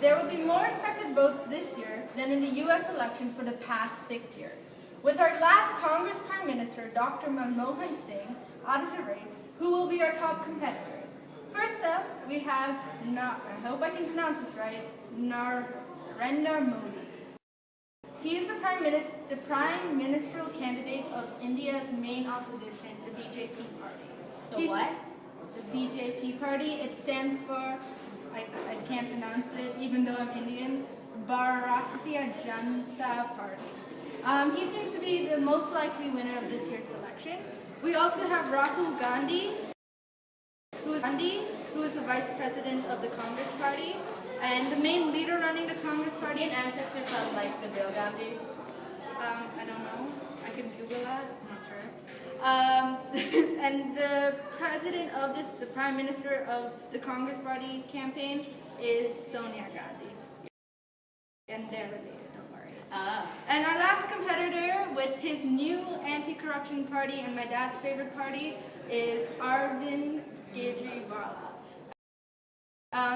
There will be more expected votes this year than in the U.S. elections for the past 6 years. With our last Congress Prime Minister, Dr. Manmohan Singh, out of the race, who will be our top competitors? First up, we have, I hope I can pronounce this right, Narendra Modi. He is the prime ministerial candidate of India's main opposition, the BJP party. What? The BJP party. It stands for, I can't pronounce it, even though I'm Indian, Bharatiya Janata Party. He seems to be the most likely winner of this year's election. We also have Rahul Gandhi, who is the vice president of the Congress Party, and the main leader running the Congress Party. Is he an ancestor from, like, the Bill Gandhi? I don't know. I can Google that. I'm not sure. And the president of the prime minister of the Congress Party campaign is Sonia Gandhi. And they're related, don't worry. And our last competitor with his new anti-corruption party and my dad's favorite party is Arvind Kejriwal.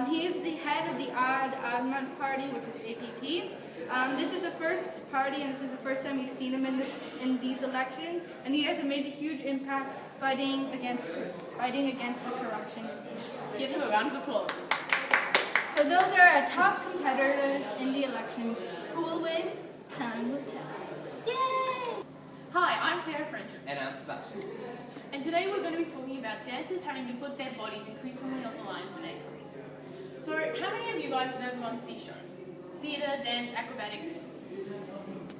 He is the head of the Aam Party, which is APP. This is the first party, and this is the first time we've seen him in these elections, and he has made a huge impact fighting against the corruption. Give him a round of applause. So those are our top competitors in the elections. Who will win? Time will tell. Yay! Hi, I'm Sarah French. And I'm Sebastian. And today we're going to be talking about dancers having to put their bodies increasingly on the line for their career. So, how many of you guys have ever gone to see shows? Theatre, dance, acrobatics?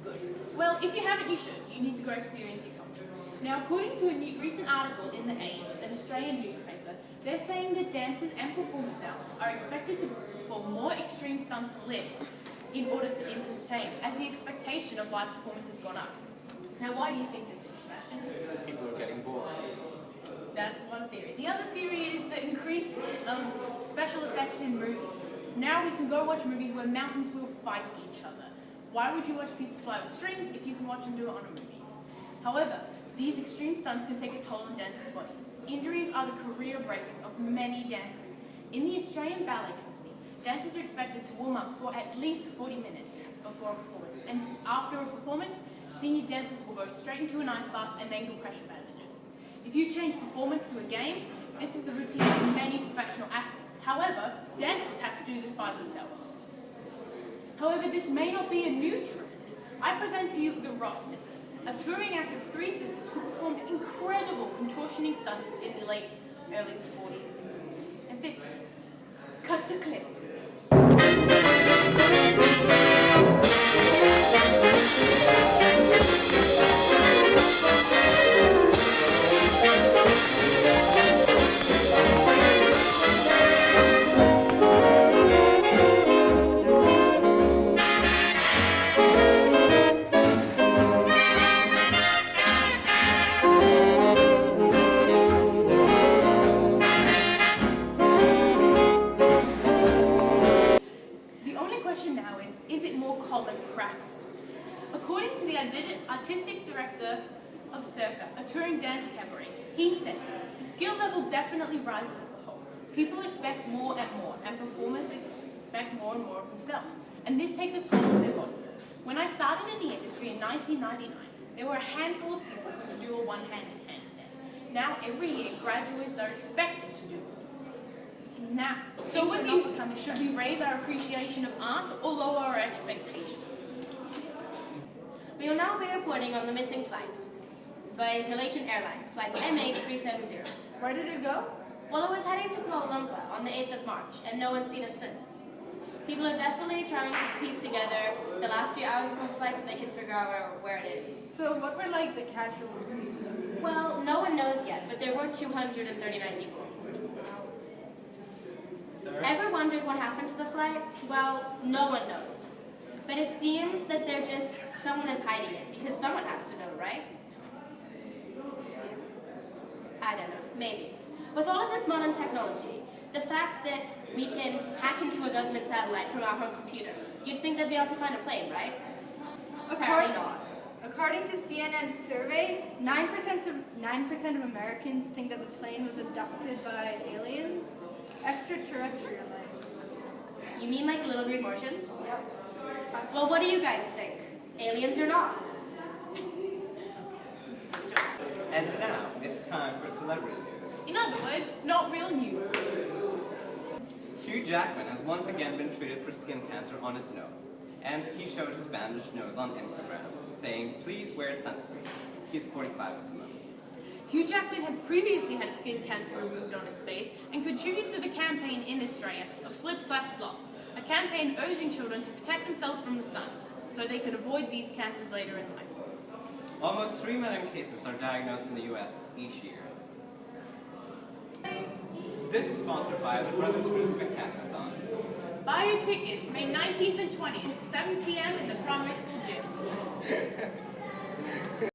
Good. Well, if you haven't, you should. You need to go experience your culture. Now, according to a recent article in The Age, an Australian newspaper, they're saying that dancers and performers now are expected to perform more extreme stunts and lifts in order to entertain, as the expectation of live performance has gone up. Now, why do you think this is, Sebastian? People are getting bored. That's one theory. The other theory is the increase of special effects in movies. Now we can go watch movies where mountains will fight each other. Why would you watch people fly with strings if you can watch them do it on a movie? However, these extreme stunts can take a toll on dancers' bodies. Injuries are the career breakers of many dancers. In the Australian Ballet Company, dancers are expected to warm up for at least 40 minutes before a performance. And after a performance, senior dancers will go straight into an ice bath and then compression bandages. If you change performance to a game, this is the routine of many professional athletes. However, dancers have to do this by themselves. However, this may not be a new trend. I present to you the Ross Sisters, a touring act of 3 sisters who performed incredible contortioning stunts in the early 40s and 50s. Cut to clip. According to the artistic director of Circa, a touring dance cabaret, he said, the skill level definitely rises as a whole. People expect more and performers expect more and more of themselves. And this takes a toll on their bodies. When I started in the industry in 1999, there were a handful of people who could do a one-handed handstand. Now, every year, graduates are expected to do it. Now, so what do you think? Should we raise our appreciation of art or lower our expectations? We will now be reporting on the missing flight by Malaysian Airlines, flight MH370. Where did it go? Well, it was heading to Kuala Lumpur on the 8th of March, and no one's seen it since. People are desperately trying to piece together the last few hours of the flight so they can figure out where it is. So what were like the casualties? Well, no one knows yet, but there were 239 people. Ever wondered what happened to the flight? Well, no one knows. But it seems that someone is hiding it, because someone has to know, right? I don't know, maybe. With all of this modern technology, the fact that we can hack into a government satellite from our home computer, you'd think they'd be able to find a plane, right? Apparently not. According to CNN's survey, 9% of Americans think that the plane was abducted by aliens. Extraterrestrial life. You mean like little green Martians? Yep. Well, what do you guys think? Aliens or not? And now, it's time for celebrity news. In other words, not real news. Hugh Jackman has once again been treated for skin cancer on his nose. And he showed his bandaged nose on Instagram, saying, "Please wear sunscreen." He's 45 at the moment. Hugh Jackman has previously had skin cancer removed on his face and contributes to the campaign in Australia of Slip Slap Slop, a campaign urging children to protect themselves from the sun so they could avoid these cancers later in life. Almost 3 million cases are diagnosed in the US each year. This is sponsored by the Brothers Grimm Spectacular-thon. Buy your tickets May 19th and 20th, 7 p.m. in the primary school gym.